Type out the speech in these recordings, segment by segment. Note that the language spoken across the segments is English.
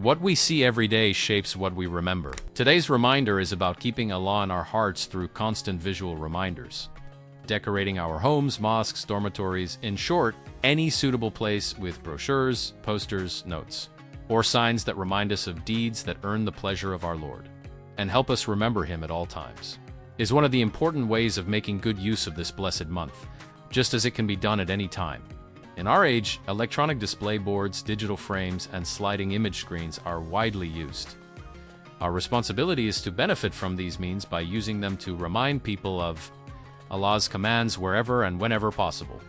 What we see every day shapes what we remember. Today's reminder is about keeping Allah in our hearts through constant visual reminders. Decorating our homes, mosques, dormitories, in short, any suitable place with brochures, posters, notes, or signs that remind us of deeds that earn the pleasure of our Lord and help us remember Him at all times, is one of the important ways of making good use of this blessed month, just as it can be done at any time. In our age, electronic display boards, digital frames, and sliding image screens are widely used. Our responsibility is to benefit from these means by using them to remind people of Allah's commands wherever and whenever possible.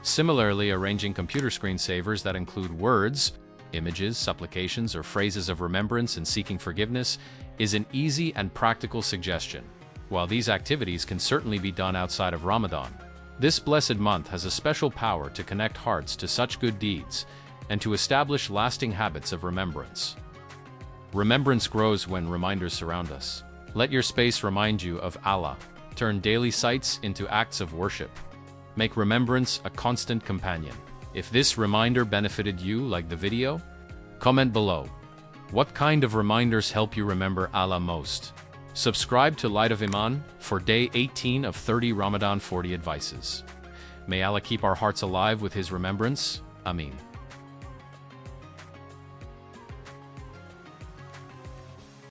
Similarly, arranging computer screensavers that include words, images, supplications, or phrases of remembrance and seeking forgiveness is an easy and practical suggestion. While these activities can certainly be done outside of Ramadan, this blessed month has a special power to connect hearts to such good deeds and to establish lasting habits of remembrance. Remembrance grows when reminders surround us. Let your space remind you of Allah. Turn daily sights into acts of worship. Make remembrance a constant companion. If this reminder benefited you like the video, comment below. What kind of reminders help you remember Allah most? Subscribe to Light of Iman for day 18 of 30 Ramadan 40 advices. May Allah keep our hearts alive with His remembrance. Āmīn.